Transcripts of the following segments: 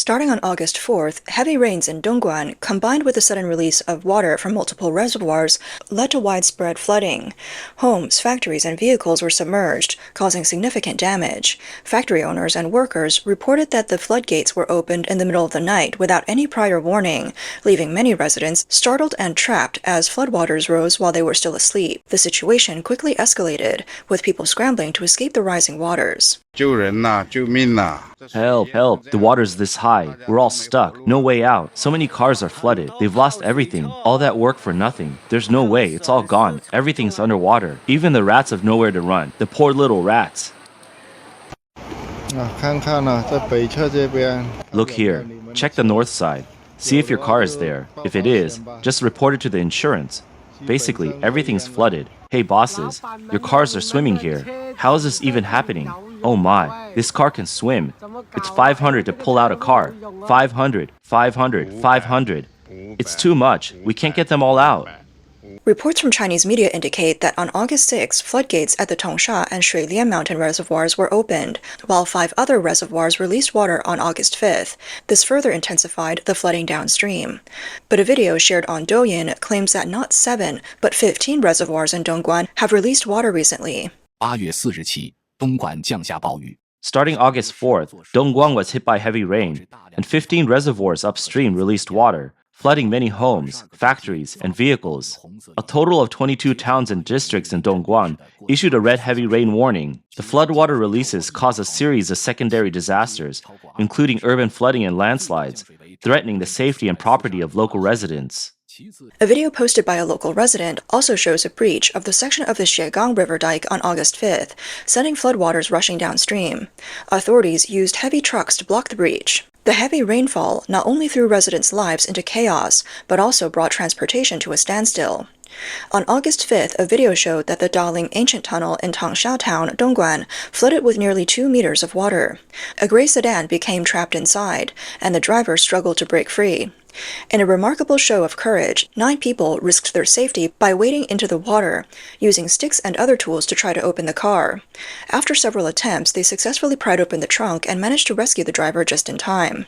Starting on August 4th, heavy rains in Dongguan, combined with the sudden release of water from multiple reservoirs, led to widespread flooding. Homes, factories, and vehicles were submerged, causing significant damage. Factory owners and workers reported that the floodgates were opened in the middle of the night without any prior warning, leaving many residents startled and trapped as floodwaters rose while they were still asleep. The situation quickly escalated, with people scrambling to escape the rising waters. Help, help, the water's this high. We're all stuck. No way out. So many cars are flooded. They've lost everything. All that work for nothing. There's no way. It's all gone. Everything's underwater. Even the rats have nowhere to run. The poor little rats. Look here. Check the north side. See if your car is there. If it is, just report it to the insurance. Basically, everything's flooded. Hey bosses, your cars are swimming here. How is this even happening? Oh my, this car can swim. It's 500 to pull out a car. 500, 500, 500. It's too much. We can't get them all out. Reports from Chinese media indicate that on August 6, floodgates at the Tongsha and Shuilian mountain reservoirs were opened, while 5 other reservoirs released water on August 5th. This further intensified the flooding downstream. But a video shared on Douyin claims that not 7, but 15 reservoirs in Dongguan have released water recently. 8月4日起，东莞降下暴雨。 Starting August 4th, Dongguan was hit by heavy rain, and 15 reservoirs upstream released water, flooding many homes, factories, and vehicles. A total of 22 towns and districts in Dongguan issued a red heavy rain warning. The floodwater releases caused a series of secondary disasters, including urban flooding and landslides, threatening the safety and property of local residents. A video posted by a local resident also shows a breach of the section of the Jaing river dike on August 5th, sending floodwaters rushing downstream. Authorities used heavy trucks to block the breach. The heavy rainfall not only threw residents' lives into chaos, but also brought transportation to a standstill. On August 5th, a video showed that the Daling ancient tunnel in Tangsha town, Dongguan, flooded with nearly 2 meters of water. A gray sedan became trapped inside, and the driver struggled to break free. In a remarkable show of courage, 9 people risked their safety by wading into the water, using sticks and other tools to try to open the car. After several attempts, they successfully pried open the trunk and managed to rescue the driver just in time.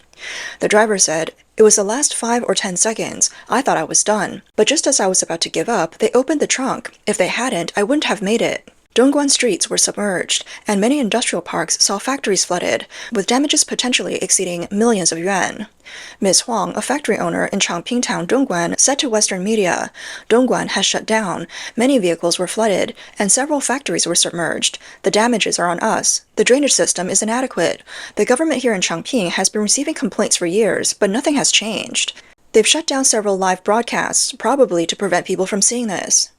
The driver said, "It was the last 5 or 10 seconds. I thought I was done. But just as I was about to give up, they opened the trunk. If they hadn't, I wouldn't have made it." Dongguan streets were submerged, and many industrial parks saw factories flooded, with damages potentially exceeding millions of yuan. Ms. Huang, a factory owner in Changping town, Dongguan, said to Western media, "Dongguan has shut down, many vehicles were flooded, and several factories were submerged. The damages are on us. The drainage system is inadequate. The government here in Changping has been receiving complaints for years, but nothing has changed. They've shut down several live broadcasts, probably to prevent people from seeing this."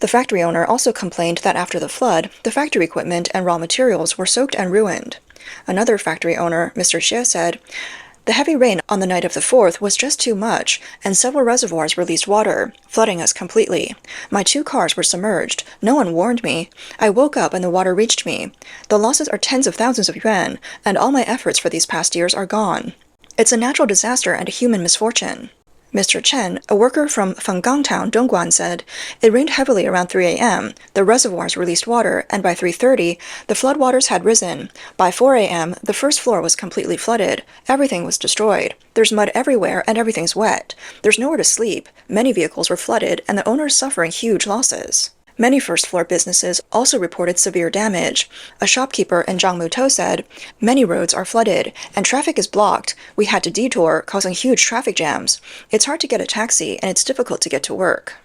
The factory owner also complained that after the flood, the factory equipment and raw materials were soaked and ruined. Another factory owner, Mr. Xie, said, "The heavy rain on the night of the 4th was just too much, and several reservoirs released water, flooding us completely. My 2 cars were submerged. No one warned me. I woke up and the water reached me. The losses are tens of thousands of yuan, and all my efforts for these past years are gone. It's a natural disaster and a human misfortune." Mr. Chen, a worker from Fenggang town, Dongguan, said, "It rained heavily around 3 a.m. The reservoirs released water, and by 3:30, the floodwaters had risen. By 4 a.m., the first floor was completely flooded. Everything was destroyed. There's mud everywhere, and everything's wet. There's nowhere to sleep. Many vehicles were flooded, and the owners suffering huge losses." Many first-floor businesses also reported severe damage. A shopkeeper in Jiangmuto said, "Many roads are flooded, and traffic is blocked. We had to detour, causing huge traffic jams. It's hard to get a taxi, and it's difficult to get to work."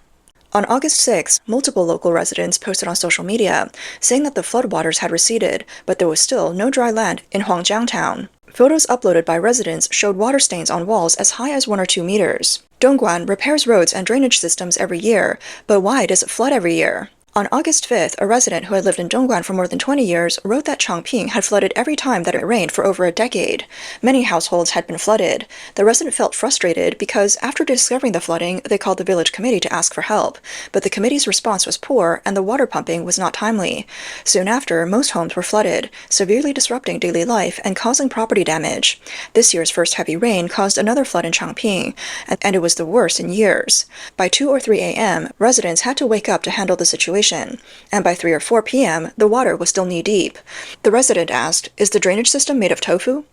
On August 6, multiple local residents posted on social media, saying that the floodwaters had receded, but there was still no dry land in Huangjiang town. Photos uploaded by residents showed water stains on walls as high as 1 or 2 meters. Dongguan repairs roads and drainage systems every year, but why does it flood every year? On August 5th, a resident who had lived in Dongguan for more than 20 years wrote that Changping had flooded every time that it rained for over a decade. Many households had been flooded. The resident felt frustrated because after discovering the flooding, they called the village committee to ask for help, but the committee's response was poor and the water pumping was not timely. Soon after, most homes were flooded, severely disrupting daily life and causing property damage. This year's first heavy rain caused another flood in Changping, and it was the worst in years. By 2 or 3 a.m., residents had to wake up to handle the situation situation, and by 3 or 4 p.m., the water was still knee-deep. The resident asked, "Is the drainage system made of tofu?"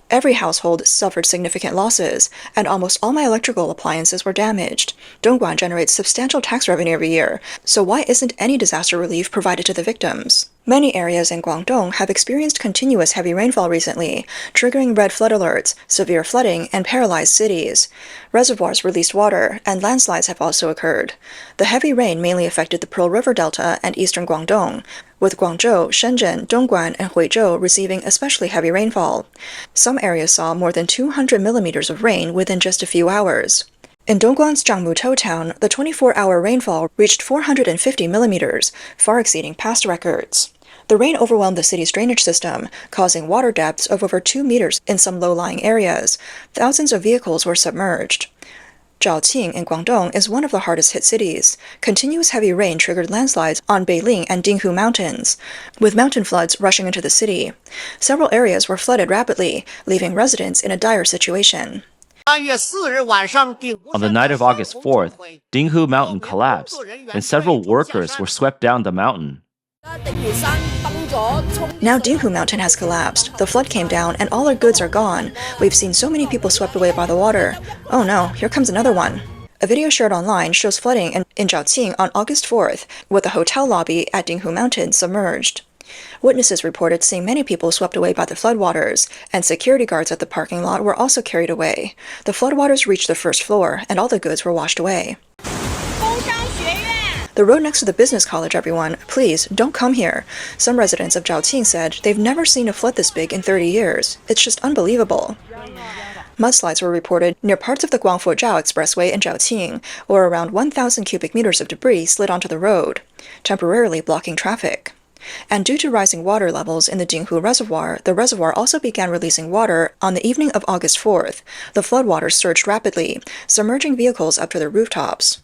Every household suffered significant losses, and almost all my electrical appliances were damaged. Dongguan generates substantial tax revenue every year, so why isn't any disaster relief provided to the victims? Many areas in Guangdong have experienced continuous heavy rainfall recently, triggering red flood alerts, severe flooding, and paralyzed cities. Reservoirs released water, and landslides have also occurred. The heavy rain mainly affected the Pearl River Delta and eastern Guangdong, with Guangzhou, Shenzhen, Dongguan, and Hujo receiving especially heavy rainfall. Some areas saw more than 200 millimeters of rain within just a few hours. In Dongguan's Jiangmutou town, the 24-hour rainfall reached 450 millimeters, far exceeding past records. The rain overwhelmed the city's drainage system, causing water depths of over 2 meters in some low-lying areas. Thousands of vehicles were submerged. Jaing in Guangdong is one of the hardest-hit cities. Continuous heavy rain triggered landslides on Beiling and Dingho mountains, with mountain floods rushing into the city. Several areas were flooded rapidly, leaving residents in a dire situation. On the night of August 4th, Dingho Mountain collapsed, and several workers were swept down the mountain. Now Dingho Mountain has collapsed. The flood came down and all our goods are gone. We've seen so many people swept away by the water. Oh no, here comes another one. A video shared online shows flooding in Jaing on August 4th, with the hotel lobby at Dingho Mountain submerged. Witnesses reported seeing many people swept away by the floodwaters, and security guards at the parking lot were also carried away. The floodwaters reached the first floor, and all the goods were washed away. The road next to the business college, everyone. Please, don't come here. Some residents of Jaing said they've never seen a flood this big in 30 years. It's just unbelievable. Mudslides were reported near parts of the Guangfu-Zhao Expressway in Jaing, where around 1,000 cubic meters of debris slid onto the road, temporarily blocking traffic. And due to rising water levels in the Dingho Reservoir, the reservoir also began releasing water on the evening of August 4th. The floodwaters surged rapidly, submerging vehicles up to their rooftops.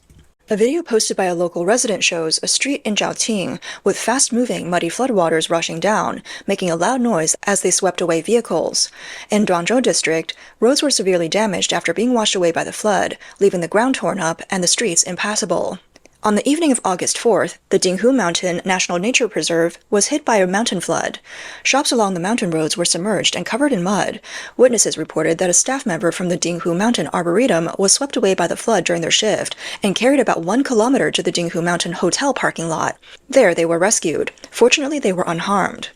A video posted by a local resident shows a street in Jaing with fast-moving, muddy floodwaters rushing down, making a loud noise as they swept away vehicles. In Dongguan district, roads were severely damaged after being washed away by the flood, leaving the ground torn up and the streets impassable. On the evening of August 4th, the Dingho Mountain National Nature Preserve was hit by a mountain flood. Shops along the mountain roads were submerged and covered in mud. Witnesses reported that a staff member from the Dingho Mountain Arboretum was swept away by the flood during their shift and carried about 1 kilometer to the Dingho Mountain Hotel parking lot. There they were rescued. Fortunately, they were unharmed.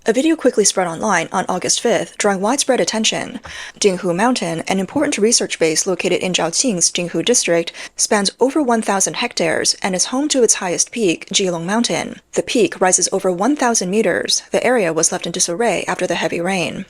A video quickly spread online on August 5th, drawing widespread attention. Dingho Mountain, an important research base located in Zhaoqing's Dingho district, spans over 1,000 hectares and is home to its highest peak, Jilong Mountain. The peak rises over 1,000 meters. The area was left in disarray after the heavy rain.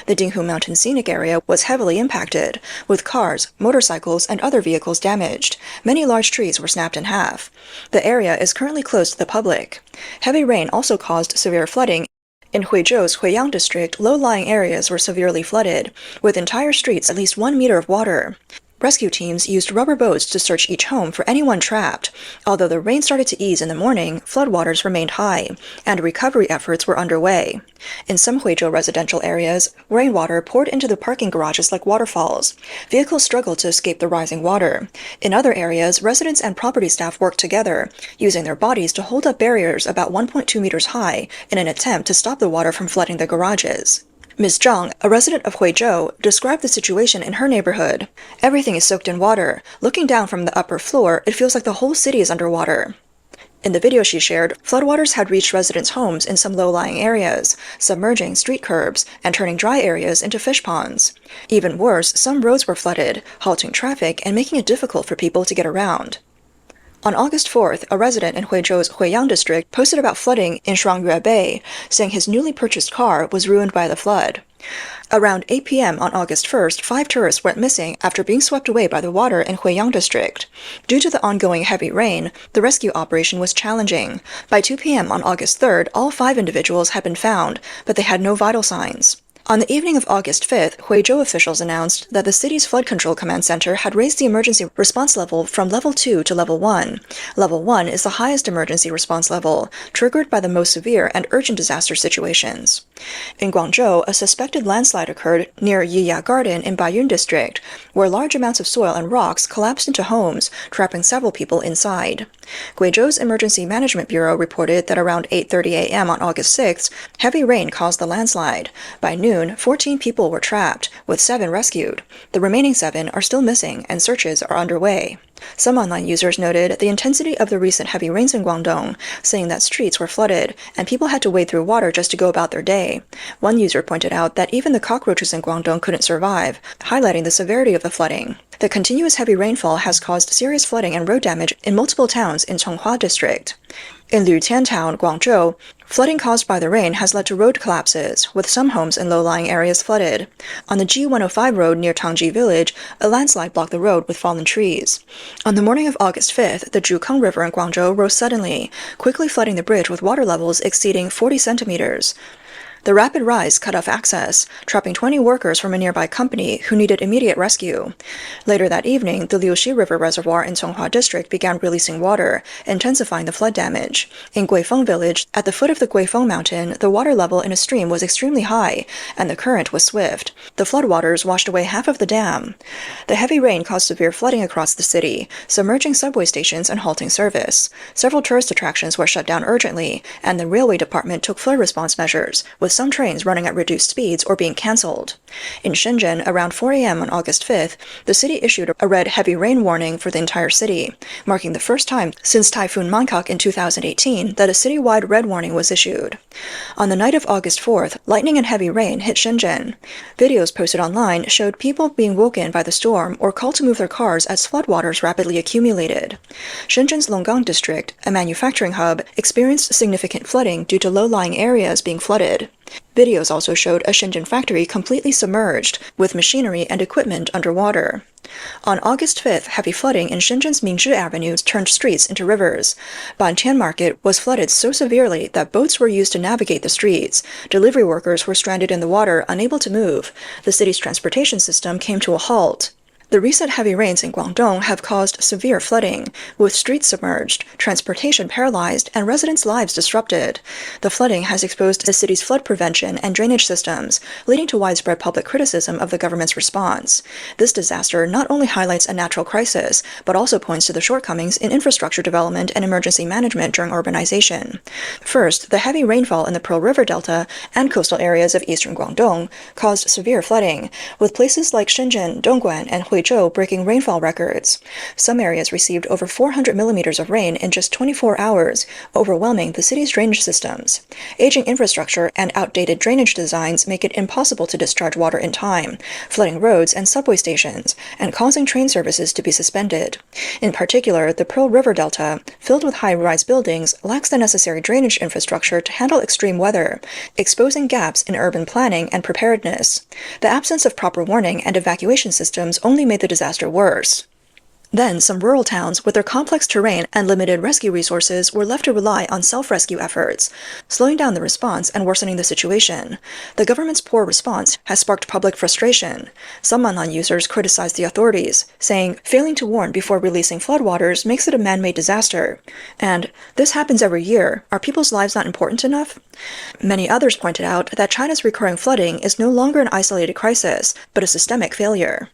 The Dingho Mountain scenic area was heavily impacted, with cars, motorcycles, and other vehicles damaged. Many large trees were snapped in half. The area is currently closed to the public. Heavy rain also caused severe flooding. In Huizhou's Huiyang district, low-lying areas were severely flooded, with entire streets at least 1 meter of water. Rescue teams used rubber boats to search each home for anyone trapped. Although the rain started to ease in the morning, floodwaters remained high, and recovery efforts were underway. In some Huizhou residential areas, rainwater poured into the parking garages like waterfalls. Vehicles struggled to escape the rising water. In other areas, residents and property staff worked together, using their bodies to hold up barriers about 1.2 meters high in an attempt to stop the water from flooding the garages. Ms. Zhang, a resident of Huizhou, described the situation in her neighborhood. Everything is soaked in water. Looking down from the upper floor, it feels like the whole city is underwater. In the video she shared, floodwaters had reached residents' homes in some low-lying areas, submerging street curbs and turning dry areas into fish ponds. Even worse, some roads were flooded, halting traffic and making it difficult for people to get around. On August 4th, a resident in Huizhou's Huiyang district posted about flooding in Shuangyue Bay, saying his newly purchased car was ruined by the flood. Around 8 p.m. on August 1st, 5 tourists went missing after being swept away by the water in Huiyang district. Due to the ongoing heavy rain, the rescue operation was challenging. By 2 p.m. on August 3rd, all 5 individuals had been found, but they had no vital signs. On the evening of August 5th, Hujo officials announced that the city's Flood Control Command Center had raised the emergency response level from Level 2 to Level 1. Level 1 is the highest emergency response level, triggered by the most severe and urgent disaster situations. In Guangzhou, a suspected landslide occurred near Yiya Garden in Baiyun District, where large amounts of soil and rocks collapsed into homes, trapping several people inside. Guizhou's Emergency Management Bureau reported that around 8:30 a.m. on August 6th, heavy rain caused the landslide. By noon, 14 people were trapped, with 7 rescued. The remaining 7 are still missing, and searches are underway. Some online users noted the intensity of the recent heavy rains in Guangdong, saying that streets were flooded, and people had to wade through water just to go about their day. One user pointed out that even the cockroaches in Guangdong couldn't survive, highlighting the severity of the flooding. The continuous heavy rainfall has caused serious flooding and road damage in multiple towns in Chonghua District. In Lutian Town, Guangzhou, flooding caused by the rain has led to road collapses, with some homes in low-lying areas flooded. On the G105 road near Tangji Village, a landslide blocked the road with fallen trees. On the morning of August 5th, the Zhukang River in Guangzhou rose suddenly, quickly flooding the bridge with water levels exceeding 40 centimeters. The rapid rise cut off access, trapping 20 workers from a nearby company who needed immediate rescue. Later that evening, the Liuxi River Reservoir in Chonghua District began releasing water, intensifying the flood damage. In Guifeng Village, at the foot of the Guifeng Mountain, the water level in a stream was extremely high, and the current was swift. The floodwaters washed away half of the dam. The heavy rain caused severe flooding across the city, submerging subway stations and halting service. Several tourist attractions were shut down urgently, and the railway department took flood response measures, with some trains running at reduced speeds or being cancelled. In Shenzhen, around 4 a.m. on August 5th, the city issued a red heavy rain warning for the entire city, marking the first time since Typhoon Mangkok in 2018 that a citywide red warning was issued. On the night of August 4th, lightning and heavy rain hit Shenzhen. Videos posted online showed people being woken by the storm or called to move their cars as floodwaters rapidly accumulated. Shenzhen's Longgang District, a manufacturing hub, experienced significant flooding due to low-lying areas being flooded. Videos also showed a Shenzhen factory completely submerged, with machinery and equipment underwater. On August 5th, heavy flooding in Shenzhen's Mingzhi Avenue turned streets into rivers. Bantian Market was flooded so severely that boats were used to navigate the streets. Delivery workers were stranded in the water, unable to move. The city's transportation system came to a halt. The recent heavy rains in Guangdong have caused severe flooding, with streets submerged, transportation paralyzed, and residents' lives disrupted. The flooding has exposed the city's flood prevention and drainage systems, leading to widespread public criticism of the government's response. This disaster not only highlights a natural crisis, but also points to the shortcomings in infrastructure development and emergency management during urbanization. First, the heavy rainfall in the Pearl River Delta and coastal areas of eastern Guangdong caused severe flooding, with places like Shenzhen, Dongguan, and Hujo breaking rainfall records. Some areas received over 400 millimeters of rain in just 24 hours, overwhelming the city's drainage systems. Aging infrastructure and outdated drainage designs make it impossible to discharge water in time, flooding roads and subway stations, and causing train services to be suspended. In particular, the Pearl River Delta, filled with high-rise buildings, lacks the necessary drainage infrastructure to handle extreme weather, exposing gaps in urban planning and preparedness. The absence of proper warning and evacuation systems only made the disaster worse. Then, some rural towns with their complex terrain and limited rescue resources were left to rely on self-rescue efforts, slowing down the response and worsening the situation. The government's poor response has sparked public frustration. Some online users criticized the authorities, saying failing to warn before releasing floodwaters makes it a man-made disaster. And, this happens every year. Are people's lives not important enough? Many others pointed out that China's recurring flooding is no longer an isolated crisis, but a systemic failure.